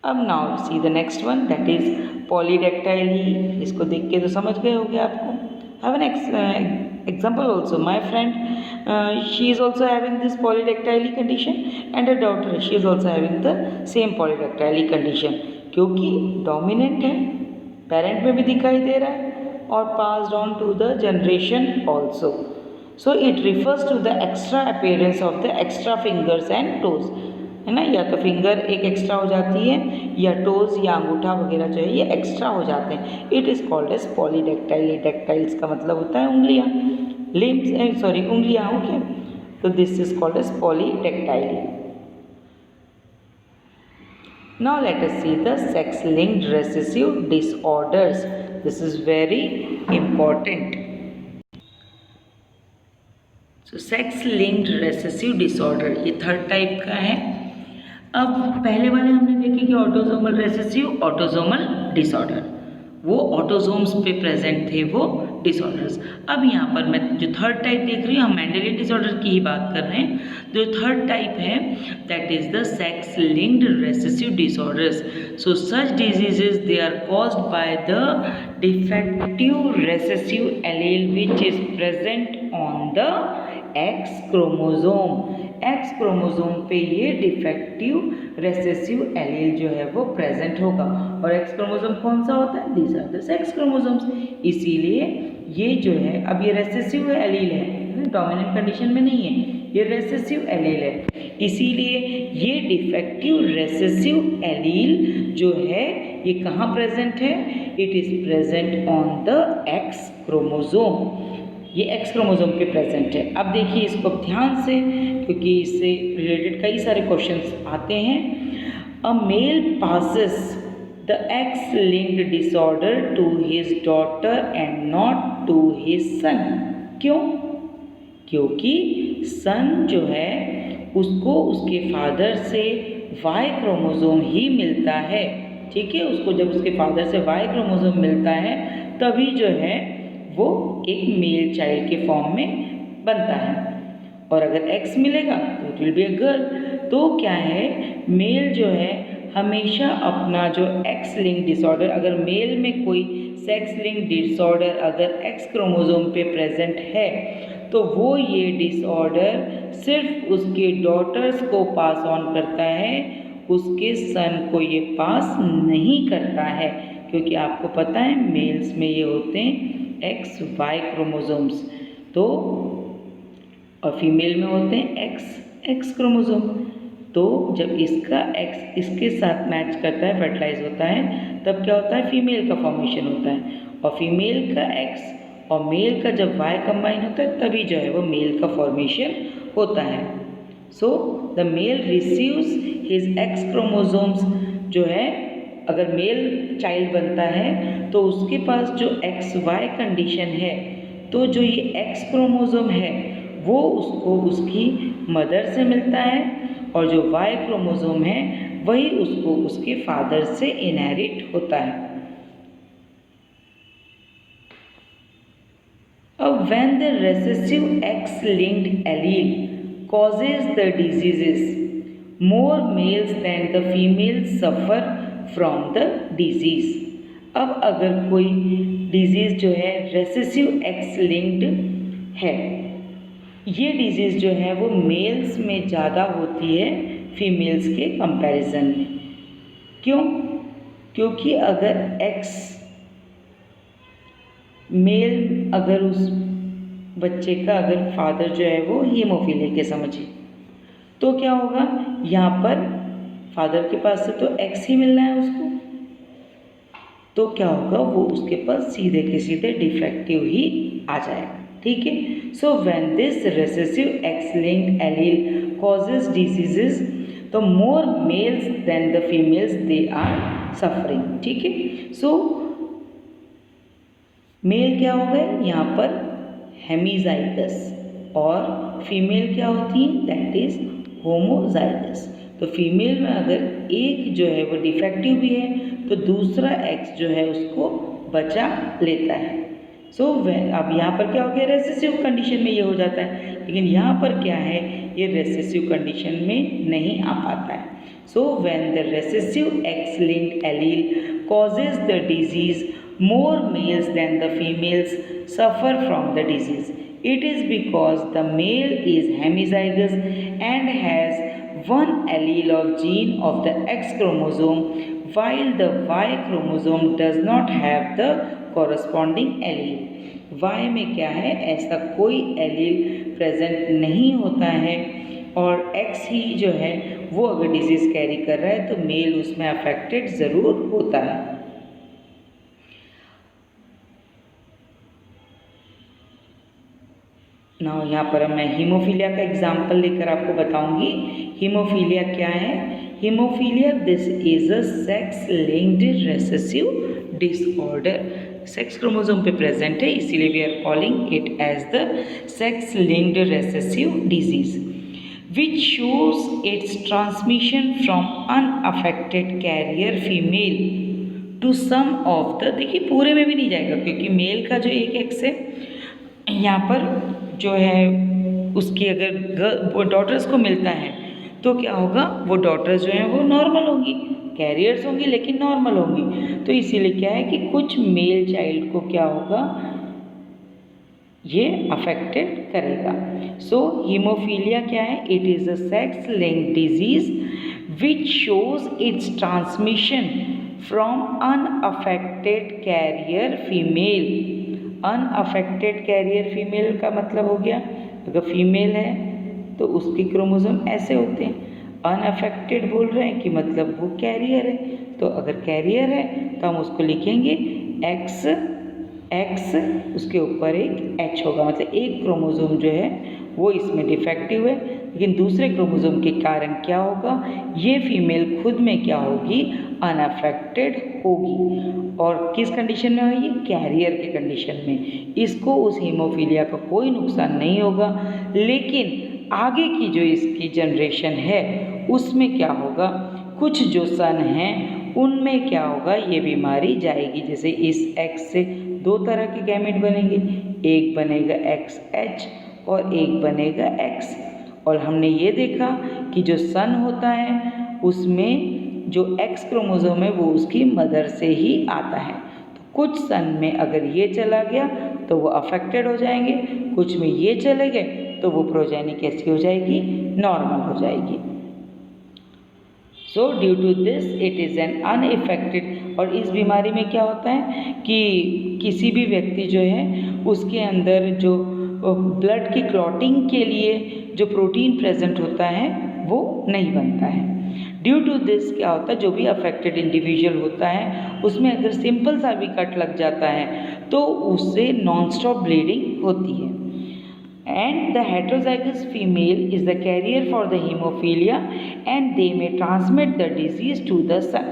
अब now see the next one, that is polydactyly. इसको देख के तो समझ गए होंगे आपको। Have an example also, my friend she is also having this polydactyly condition and her daughter, she is also having the same polydactyly condition, क्योंकि dominant है, पेरेंट में भी दिखाई दे रहा है और passed on to the generation also. So it refers to the extra appearance of the extra fingers and toes, है ना, या तो फिंगर एक एक्स्ट्रा हो जाती है या टोज या अंगूठा वगैरह जो है ये एक्स्ट्रा हो जाते हैं। It is called as polydactyly. Dactyls का मतलब होता है उंगलियां, लिम्स, उंगलियां, ओके, तो this is called as polydactyly. Now let us see the sex-linked recessive disorders. This is very important. So sex-linked recessive disorder ये थर्ड टाइप का है। अब पहले वाले हमने देखे कि ऑटोसोमल रेसेसिव, ऑटोसोमल डिसऑर्डर, वो ऑटोसोम्स पे प्रेजेंट थे वो डिसऑर्डर्स। अब यहाँ पर मैं जो थर्ड टाइप देख रही हूँ, हम मेंडेलियन डिसऑर्डर की ही बात कर रहे हैं। जो थर्ड टाइप है that is the sex linked recessive disorders. So such diseases they are caused by the defective recessive allele which is present on the X chromosome. X chromosome पे ये defective recessive allele जो है वो present होगा। और x chromosome कौन सा होता है? These are the sex chromosomes. इसीलिए ये जो है, अब ये रेसेसिव एलील है, डोमिनेंट कंडीशन में नहीं है, ये रेसेसिव एलील है। इसीलिए ये डिफेक्टिव रेसेसिव एलील जो है ये कहाँ प्रेजेंट है? It is present on the X chromosome. ये एक्स क्रोमोसोम पे प्रेजेंट है। अब देखिए इसको ध्यान से, क्योंकि इससे रिलेटेड कई सारे क्वेश्चंस आते हैं। A male passes the X linked disorder to his daughter and not to his son. क्यों? क्योंकि सन जो है उसको उसके फादर से वाई क्रोमोसोम ही मिलता है। ठीक है, उसको जब उसके फादर से वाई क्रोमोसोम मिलता है तभी जो है वो एक मेल चाइल्ड के फॉर्म में बनता है। और अगर एक्स मिलेगा तो it will be a girl. तो क्या है, मेल जो है हमेशा अपना जो एक्स लिंक डिसऑर्डर, अगर मेल में कोई सेक्स लिंक डिसऑर्डर अगर एक्स क्रोमोसोम पे प्रेजेंट है तो वो ये डिसऑर्डर सिर्फ उसके डॉटर्स को पास ऑन करता है, उसके सन को ये पास नहीं करता है। क्योंकि आपको पता है मेल्स में ये होते हैं एक्स वाई क्रोमोसोम्स, तो और फीमेल में होते हैं एक्स क्रोमोसोम। तो जब इसका एक्स इसके साथ मैच करता है, फर्टिलाइज होता है, तब क्या होता है? फीमेल का फॉर्मेशन होता है। और फीमेल का एक्स और मेल का जब वाई कंबाइन होता है तभी जो है वो मेल का फॉर्मेशन होता है। So the male receives his X chromosomes. जो है अगर मेल चाइल्ड बनता है तो उसके पास जो एक्स वाई कंडीशन है, तो जो ये एक्स क्रोमोसोम है वो उसको उसकी मदर से मिलता है, और जो वाई क्रोमोसोम है वही उसको उसके फादर से इनहेरिट होता है। अब when the recessive X linked allele causes the diseases, more males than the females suffer from the disease। अब अगर कोई डिजीज़ जो है रेसेसिव एक्स लिंक्ड है, ये डिजीज़ जो है वो मेल्स में ज़्यादा होती है फीमेल्स के कंपैरिजन में। क्यों? क्योंकि अगर एक्स मेल, अगर उस बच्चे का अगर फादर जो है वो हीमोफीलिया के समझिए, तो क्या होगा, यहाँ पर फादर के पास से तो एक्स ही मिलना है उसको, तो क्या होगा, वो उसके पास सीधे के सीधे डिफेक्टिव ही आ जाएगा। ठीक है। So when this recessive X linked allele causes diseases, तो more males than the females they are suffering. ठीक है। सो मेल क्या हो गए यहाँ पर? हेमीजाइगस। और फीमेल क्या होती है? That is homozygous. तो फीमेल में अगर एक जो है वो डिफेक्टिव भी है तो दूसरा एक्स जो है उसको बचा लेता है। सो अब यहाँ पर क्या हो गया, रेसेसिव कंडीशन में ये हो जाता है, लेकिन यहाँ पर क्या है, ये रेसेसिव कंडीशन में नहीं आ पाता है। So when the recessive X linked allele causes the disease, more males than the females suffer from the disease. It is because the male is hemizygous and has one allele of gene of the X chromosome, while the Y chromosome does not have the corresponding allele. Y में क्या है, ऐसा कोई allele present नहीं होता है, और X ही जो है वो अगर डिजीज़ कैरी कर रहा है तो मेल उसमें अफेक्टेड ज़रूर होता है। ना यहाँ पर मैं हीमोफीलिया का एग्जाम्पल लेकर आपको बताऊंगी। हीमोफीलिया क्या है? Haemophilia this is a sex linked recessive disorder. Sex chromosome पे प्रेजेंट है, इसीलिए we are calling it as the sex linked recessive disease which shows its transmission from unaffected carrier female to some of the, देखिए पूरे में भी नहीं जाएगा क्योंकि मेल का जो एक एक्स है यहाँ पर जो है उसकी अगर वो डॉटर्स को मिलता है तो क्या होगा, वो डॉटर्स जो हैं वो नॉर्मल होंगी, कैरियर्स होंगी लेकिन नॉर्मल होंगी। तो इसीलिए क्या है कि कुछ मेल चाइल्ड को क्या होगा, ये अफेक्टेड करेगा। सो हीमोफीलिया क्या है, it is a sex linked disease which shows it's transmission from unaffected carrier female. Unaffected carrier female का मतलब हो गया, अगर फीमेल है तो उसके क्रोमोसोम ऐसे होते हैं, अनअफेक्टेड बोल रहे हैं कि मतलब वो कैरियर है, तो अगर कैरियर है तो हम उसको लिखेंगे एक्स, उसके ऊपर एक एच होगा, मतलब एक क्रोमोसोम जो है वो इसमें डिफेक्टिव है, लेकिन दूसरे क्रोमोसोम के कारण क्या होगा, ये फीमेल खुद में क्या होगी, अनअफेक्टेड होगी। और किस कंडीशन में होगी, कैरियर के कंडीशन में। इसको उस हीमोफीलिया का कोई नुकसान नहीं होगा, लेकिन आगे की जो इसकी जनरेशन है उसमें क्या होगा, कुछ जो सन हैं उनमें क्या होगा, ये बीमारी जाएगी। जैसे इस एक्स से दो तरह के गैमेट बनेंगे, एक बनेगा एक्स एच और एक बनेगा एक्स। और हमने ये देखा कि जो सन होता है उसमें जो एक्स क्रोमोसोम है वो उसकी मदर से ही आता है। तो कुछ सन में अगर ये चला गया तो वो अफेक्टेड हो जाएंगे, कुछ में ये चले गए तो वो प्रोजेनी कैसी हो जाएगी, नॉर्मल हो जाएगी। So due to this it is an unaffected. और इस बीमारी में क्या होता है कि किसी भी व्यक्ति जो है उसके अंदर जो ब्लड की क्लॉटिंग के लिए जो प्रोटीन प्रेजेंट होता है वो नहीं बनता है। ड्यू टू दिस क्या होता है, जो भी अफेक्टेड इंडिविजुअल होता है उसमें अगर सिंपल सा भी कट लग जाता है तो उससे नॉन स्टॉप ब्लीडिंग होती है। And the heterozygous female is the carrier for the hemophilia and they may transmit the disease to the son.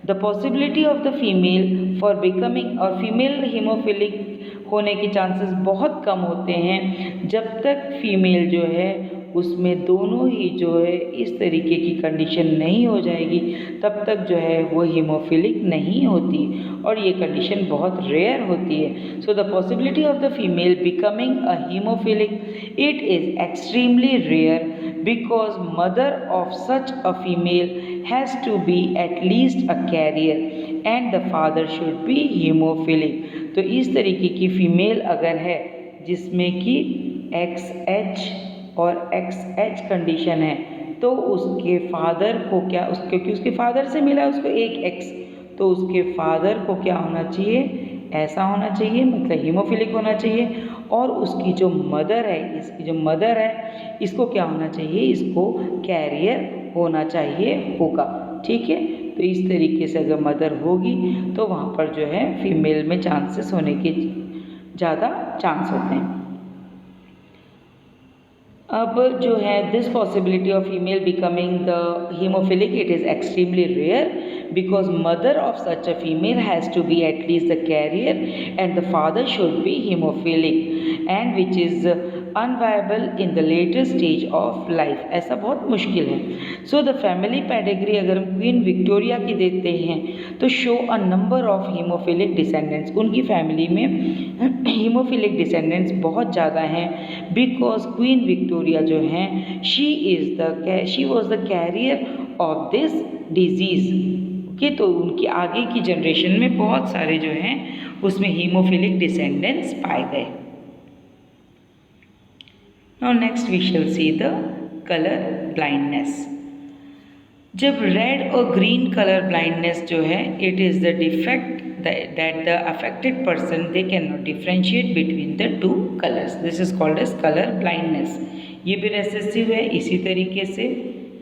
The possibility of the female for becoming और फीमेल hemophilic होने के chances बहुत कम होते हैं जब तक फीमेल जो है उसमें दोनों ही जो है इस तरीके की कंडीशन नहीं हो जाएगी, तब तक जो है वो हीमोफिलिक नहीं होती और ये कंडीशन बहुत रेयर होती है। So the possibility of the female becoming a haemophilic it is extremely rare because mother of such a female has to be at least a carrier and the father should be haemophilic. तो इस तरीके की female अगर है जिसमें कि X H और X H condition है तो उसके फादर को क्या, क्योंकि उसके फादर से मिला उसको एक एक्स, तो उसके फादर को क्या होना चाहिए, ऐसा होना चाहिए, मतलब हीमोफिलिक होना चाहिए। और उसकी जो मदर है, इसकी जो मदर है इसको क्या होना चाहिए, इसको कैरियर होना चाहिए होगा। ठीक है, तो इस तरीके से अगर मदर होगी तो वहाँ पर जो है फीमेल में चांसेस होने के ज़्यादा चांस होते हैं। अब जो है this possibility of female becoming the haemophilic it is extremely rare because mother of such a female has to be at least the carrier and the father should be haemophilic and which is unviable in the later stage of life. ऐसा बहुत मुश्किल है। So the family pedigree अगर हम queen Victoria की देखते हैं तो show a number of haemophilic descendants, उनकी फैमिली में हीमोफिलिक डिसेंडेंट्स बहुत ज़्यादा हैं बिकॉज क्वीन विक्टोरिया जो हैं she was the carrier of this disease. Okay, तो उनकी आगे की जनरेशन में बहुत सारे जो हैं उसमें हीमोफिलिक डिसेंडेंट्स पाए गए। Now next we shall see the color blindness। जब रेड और ग्रीन कलर ब्लाइंडनेस जो है it is the defect that the affected person they can not differentiate between the two colours, this is called as colour blindness. ये भी recessive है, इसी तरीके से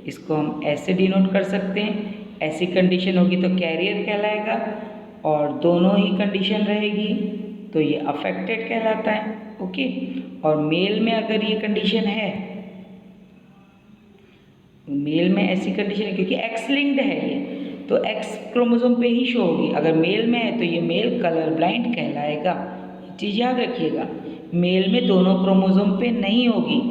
इसको हम ऐसे डिनोट कर सकते हैं। ऐसी कंडीशन होगी तो कैरियर कहलाएगा और दोनों ही कंडीशन रहेगी तो ये अफेक्टेड कहलाता है। ओके, और मेल में अगर ये कंडीशन है मेल में ऐसी कंडीशन है क्योंकि एक्स लिंक्ड है ये, तो एक्स क्रोमोसोम पे ही शो होगी। अगर मेल में है तो ये मेल कलर ब्लाइंड कहलाएगा। ये चीज़ याद रखिएगा, मेल में दोनों क्रोमोसोम पे नहीं होगी।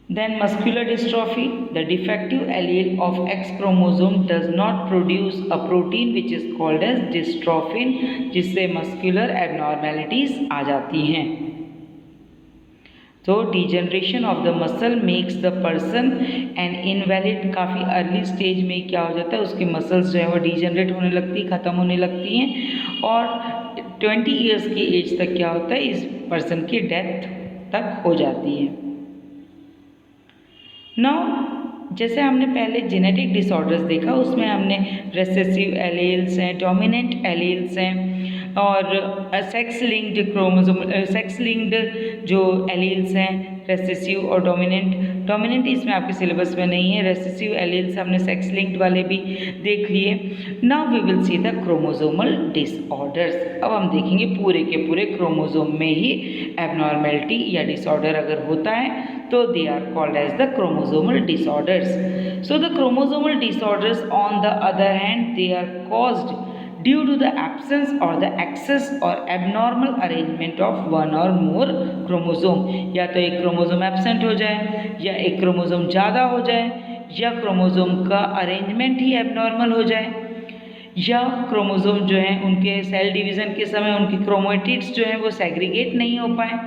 Then muscular dystrophy, the defective allele of X chromosome does not produce a protein which is called as dystrophin, जिससे muscular abnormalities आ जाती हैं। तो degeneration of the muscle makes the person an invalid। काफ़ी early stage में क्या हो जाता है, उसके मसल्स जो है वो डिजेनरेट होने लगती, ख़त्म होने लगती हैं, और 20 ईयर्स की एज तक क्या होता है, इस पर्सन की डेथ तक हो जाती है। नाउ जैसे हमने पहले जेनेटिक डिसऑर्डर्स देखा, उसमें हमने रेसेसिव एलील्स हैं, डोमिनेंट एलील्स हैं, और सेक्स लिंक्ड जो एलील्स हैं, रेसेसिव और डोमिनेंट इसमें आपके सिलेबस में नहीं है। रेसेसिव एलील्स हमने सेक्स लिंक्ड वाले भी देख लिए। Now we will see the chromosomal disorders. अब हम देखेंगे पूरे के पूरे क्रोमोसोम में ही एबनॉर्मेलिटी या डिसऑर्डर अगर होता है तो they are called as the chromosomal disorders. So the chromosomal disorders on the other hand they are caused due to the absence or the excess or abnormal arrangement of one or more chromosome। या तो एक chromosome absent हो जाए, या एक chromosome ज़्यादा हो जाए, या क्रोमोसोम का अरेंजमेंट ही एबनॉर्मल हो जाए, या क्रोमोसोम जो है उनके सेल डिवीज़न के समय उनकी क्रोमेटिड्स जो हैं वो सेग्रीगेट नहीं हो पाए।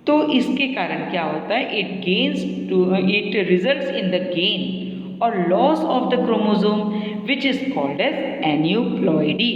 तो इसके कारण क्या होता है, it results in the gain और loss of the chromosome which is called as aneuploidy.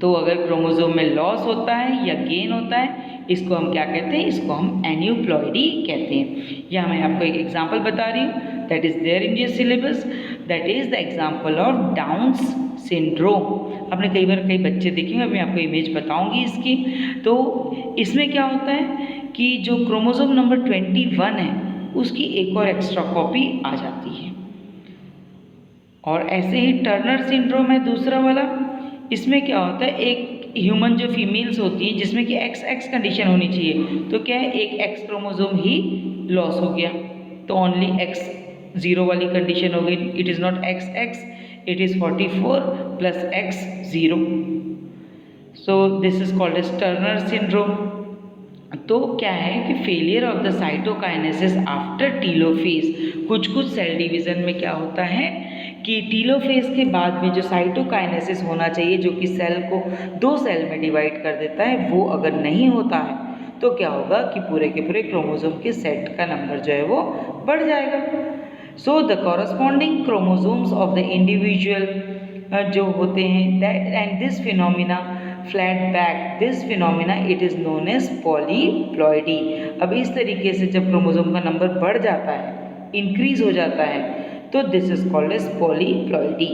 तो अगर क्रोमोसोम में लॉस होता है या गेन होता है, इसको हम क्या कहते हैं, इसको हम एन्यूप्लॉइडी कहते हैं। या मैं आपको एक एग्जांपल बता रही हूँ, that is there in your syllabus, that is the example of Down's syndrome. आपने कई बच्चे देखे होंगे, मैं आपको इमेज बताऊंगी इसकी। तो इसमें क्या होता है कि जो क्रोमोसोम नंबर 21 है उसकी एक और एक्स्ट्रा कॉपी आ जाती है। और ऐसे ही टर्नर सिंड्रोम है दूसरा वाला। इसमें क्या होता है, एक ह्यूमन जो फीमेल्स होती हैं जिसमें कि XX कंडीशन होनी चाहिए, तो क्या है, एक X क्रोमोसोम ही लॉस हो गया, तो ओनली X 0 वाली कंडीशन हो गई। It is not XX, it is 44 plus X 0। So this is called as Turner syndrome. तो क्या है कि failure of the cytokinesis after telophase, कुछ सेल डिवीज़न में क्या होता है कि टीलोफेज के बाद में जो साइटोकाइनेसिस होना चाहिए, जो कि सेल को 2 सेल में डिवाइड कर देता है, वो अगर नहीं होता है तो क्या होगा कि पूरे के पूरे क्रोमोसोम के सेट का नंबर जो है वो बढ़ जाएगा। So the corresponding chromosomes of the individual जो होते हैं, that and this phenomena flat back, this phenomena it is known as polyploidy. अब इस तरीके से जब क्रोमोसोम का नंबर बढ़ जाता है, इंक्रीज हो जाता है, तो this is called as polyploidy.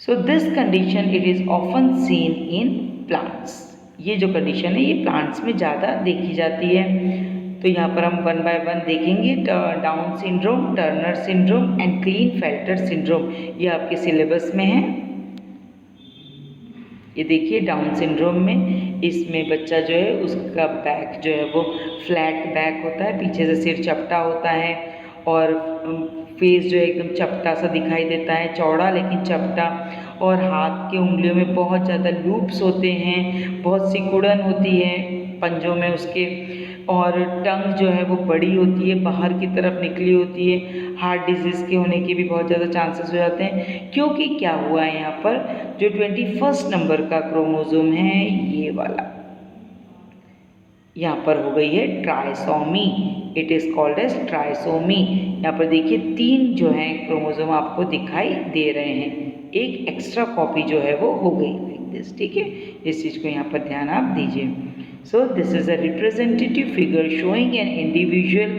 So this condition it is often seen in plants. ये जो कंडीशन है ये प्लांट्स में ज़्यादा देखी जाती है। तो यहाँ पर हम 1 बाय 1 देखेंगे। Down syndrome, Turner syndrome and Klinefelter syndrome, ये आपके सिलेबस में है। ये देखिए डाउन सिंड्रोम में, इसमें बच्चा जो है उसका बैक जो है वो फ्लैट बैक होता है, पीछे से सिर चपटा होता है, और फेस जो है एकदम चपटा सा दिखाई देता है, चौड़ा लेकिन चपटा, और हाथ की उंगलियों में बहुत ज़्यादा लूप्स होते हैं, बहुत सिकुड़न होती है पंजों में उसके, और टंग जो है वो बड़ी होती है, बाहर की तरफ निकली होती है। हार्ट डिजीज़ के होने के भी बहुत ज़्यादा चांसेस हो जाते हैं, क्योंकि क्या हुआ है यहाँ पर, जो 21 नंबर का क्रोमोसोम है ये वाला, यहाँ पर हो गई है trisomy, it is called as trisomy. यहाँ पर देखिए 3 जो हैं क्रोमोसोम आपको दिखाई दे रहे हैं, एक एक्स्ट्रा कॉपी जो है वो हो गई लाइक दिस, ठीक है। इस चीज़ को यहाँ पर ध्यान आप दीजिए। सो this is a representative figure showing an individual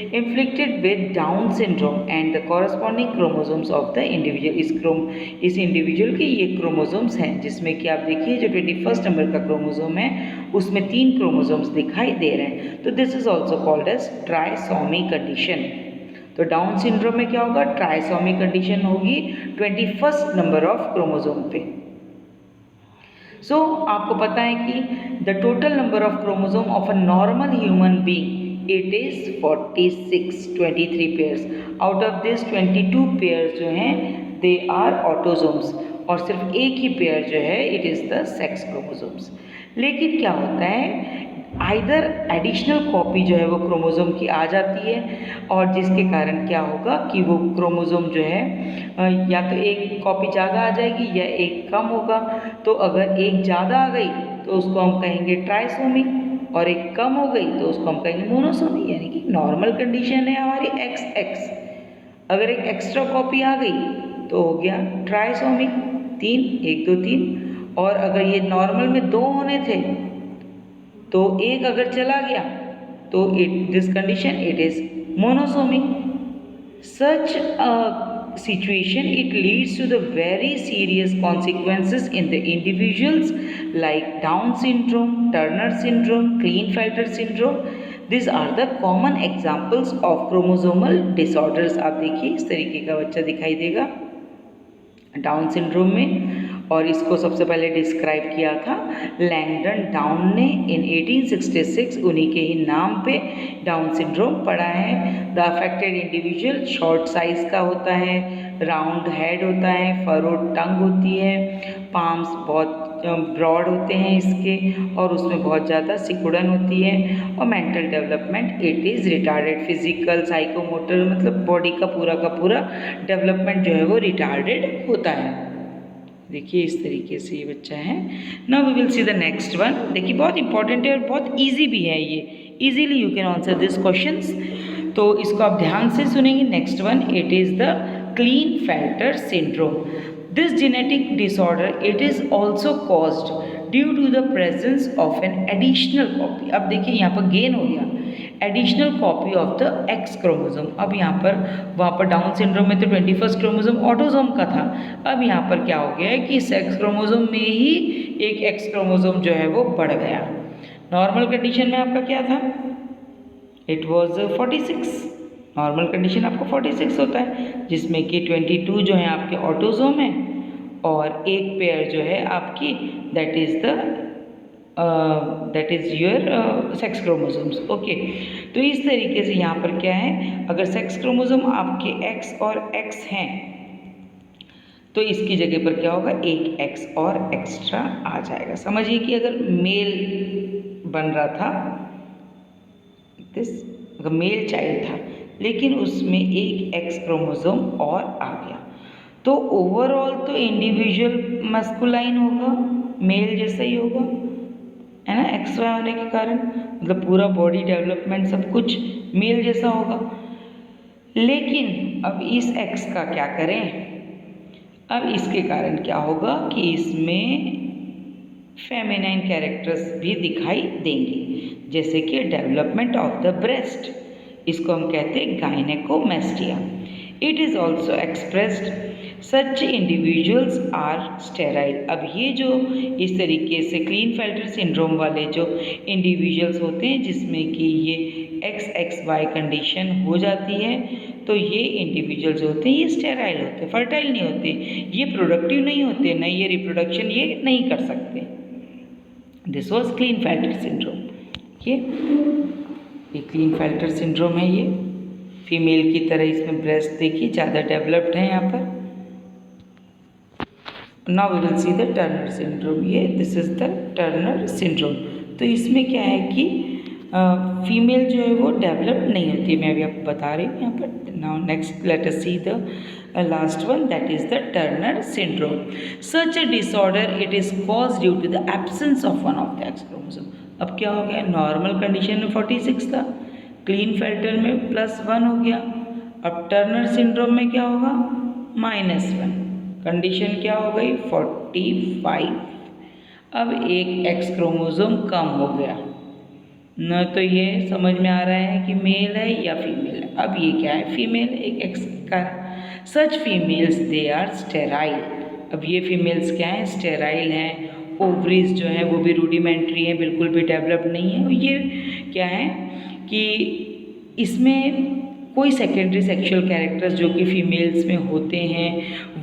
inflicted with Down syndrome and the corresponding chromosomes of the individual। इस इंडिविजुअल के ये क्रोमोसोम्स हैं, जिसमें कि आप देखिए जो 21 नंबर का क्रोमोसोम है उसमें 3 क्रोमोसोम्स दिखाई दे रहे हैं। तो this is also called as trisomy condition. तो डाउन सिंड्रोम में क्या होगा, ट्राइसोमी कंडीशन होगी 21 नंबर ऑफ क्रोमोसोम पे। सो आपको पता है कि the total number of chromosome of a normal human being it is 23 pairs. Out of this 22 pairs जो हैं दे आर ऑटोजोम्स, और सिर्फ एक ही पेयर जो है it is the sex chromosomes. लेकिन क्या होता है, आइदर एडिशनल कॉपी जो है वो क्रोमोसोम की आ जाती है, और जिसके कारण क्या होगा कि वो क्रोमोसोम जो है या तो एक कॉपी ज़्यादा आ जाएगी या एक कम होगा। तो अगर एक ज़्यादा आ गई तो उसको हम कहेंगे ट्राइसोमी, और एक कम हो गई तो उसको हम कहेंगे मोनोसोमी। यानी कि नॉर्मल कंडीशन है हमारी XX, अगर एक एक्स्ट्रा कॉपी आ गई तो हो गया ट्राइसोमी, 3, 1 2 3। और अगर ये नॉर्मल में 2 होने थे तो एक अगर चला गया तो this condition it is monosomy. Such situation it leads to the very serious consequences in the individuals like Down syndrome, Turner syndrome, Klinefelter syndrome. These are the common examples of chromosomal disorders। आप देखिए इस तरीके का बच्चा दिखाई देगा down syndrome में, और इसको सबसे पहले डिस्क्राइब किया था लैंगडन डाउन ने इन 1866। उन्हीं के ही नाम पे डाउन सिंड्रोम पड़ा है। The affected individual short size का होता है, राउंड हेड होता है, फरोड टंग होती है, पाम्स बहुत ब्रॉड होते हैं इसके, और उसमें बहुत ज़्यादा सिकुड़न होती है। और mental development it is retarded, physical psychomotor मतलब बॉडी का पूरा डेवलपमेंट जो है वो रिटार्डेड होता है। देखिए इस तरीके से ये बच्चा है। Now we will see the next one. देखिए बहुत इंपॉर्टेंट है और बहुत ईजी भी है ये, easily you can answer this questions, तो इसको आप ध्यान से सुनेंगे। Next one it is the Klinefelter syndrome. This genetic disorder it is also caused due to the presence of an additional copy. अब देखिए यहाँ पर गेन हो गया additional copy of the X chromosome. अब यहाँ पर वहाँ पर डाउन सिंड्रोम में तो 21st क्रोमोसोम ऑटोसोम का था, अब यहाँ पर क्या हो गया है कि सेक्स क्रोमोसोम में ही एक एक्स क्रोमोसोम जो है वो बढ़ गया। नॉर्मल कंडीशन में आपका क्या था, इट वॉज 46। नॉर्मल कंडीशन आपको 46 होता है, जिसमें कि 22 जो है आपके ऑटोसोम है और एक पेयर जो है आपकी that is your sex chromosomes. Okay, तो इस तरीके से यहाँ पर क्या है, अगर सेक्स क्रोमोसोम आपके X और X हैं तो इसकी जगह पर क्या होगा, एक X और एक्स्ट्रा आ जाएगा। समझिए कि अगर मेल बन रहा था अगर मेल चाइल्ड था लेकिन उसमें एक X क्रोमोसोम और आ गया, तो ओवरऑल तो इंडिविजुअल मस्कुलाइन होगा, मेल जैसा ही होगा, है ना, XY होने के कारण, मतलब पूरा बॉडी डेवलपमेंट सब कुछ मेल जैसा होगा। लेकिन अब इस X का क्या करें, अब इसके कारण क्या होगा कि इसमें फेमिनाइन कैरेक्टर्स भी दिखाई देंगे, जैसे कि डेवलपमेंट ऑफ द ब्रेस्ट, इसको हम कहते हैं gynaecomastia. It is also expressed such individuals are sterile. अब ये जो इस तरीके से क्लीनफेल्टर सिंड्रोम वाले जो इंडिविजुअल्स होते हैं जिसमें कि ये XXY कंडीशन हो जाती है, तो ये इंडिविजुअल्स होते हैं ये स्टेराइल होते हैं, फर्टाइल नहीं होते, ये प्रोडक्टिव नहीं होते, न ये रिप्रोडक्शन ये नहीं कर सकते। This was Klinefelter syndrome. ये क्लीनफेल्टर सिंड्रोम है, ये फीमेल की तरह इसमें ब्रेस्ट देखिए ज़्यादा डेवलप्ड है यहाँ पर। Now we will see the Turner syndrome. ये this is the Turner syndrome. तो इसमें क्या है कि फीमेल जो है वो डेवलप नहीं होती है, मैं अभी आपको बता रही हूँ यहाँ पर। Now next let us see the last one, that is the Turner syndrome. Such a disorder it is cause due to the absence of one of the X chromosome. अब क्या हो गया, नॉर्मल कंडीशन में 46 था, क्लीनफेल्टर में +1 हो गया, अब टर्नर सिंड्रोम में क्या होगा, -1, कंडीशन क्या हो गई 45। अब एक एक्स क्रोमोसोम कम हो गया, न तो ये समझ में आ रहा है कि मेल है या फीमेल है। अब ये क्या है, फीमेल, एक एक्स का। सच फीमेल्स दे आर स्टेराइल। अब ये फीमेल्स क्या हैं, स्टेराइल हैं। ओवरीज जो है वो भी रूडिमेंट्री हैं, बिल्कुल भी डेवलप नहीं है। ये क्या है कि इसमें कोई सेकेंडरी सेक्सुअल कैरेक्टर्स जो कि फीमेल्स में होते हैं,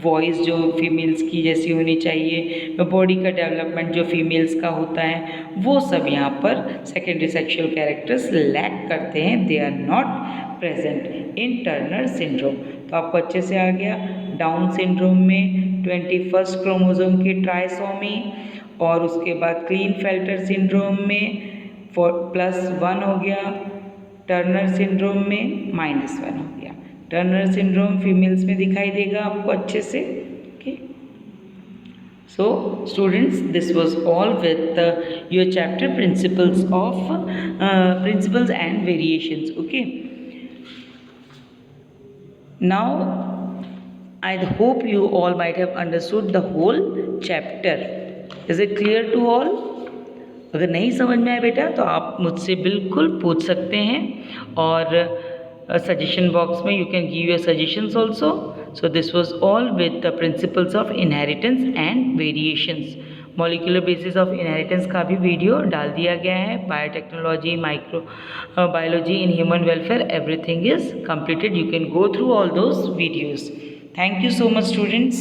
वॉइस जो फीमेल्स की जैसी होनी चाहिए, बॉडी का डेवलपमेंट जो फीमेल्स का होता है, वो सब यहाँ पर सेकेंडरी सेक्सुअल कैरेक्टर्स लैक करते हैं, they are not present in Turner syndrome. तो आपको अच्छे से आ गया। डाउन सिंड्रोम में 21st क्रोमोसोम की ट्राइसोमी, और उसके बाद क्लीनफेल्टर सिंड्रोम में +1 हो गया, टर्नर सिंड्रोम में -1 हो गया। टर्नर सिंड्रोम फीमेल्स में दिखाई देगा आपको अच्छे से। Okay, so students, this was all with your chapter principles and variations. Okay, now I hope you all might have understood the whole chapter. Is it clear to all? अगर नहीं समझ में आए बेटा तो आप मुझसे बिल्कुल पूछ सकते हैं, और सजेशन बॉक्स में you can give your suggestions also. So this was all with the principles of inheritance and variations. Molecular basis of inheritance का भी वीडियो डाल दिया गया है। Biotechnology, micro biology in human welfare, everything is completed. You can go through all those videos. Thank you so much, students.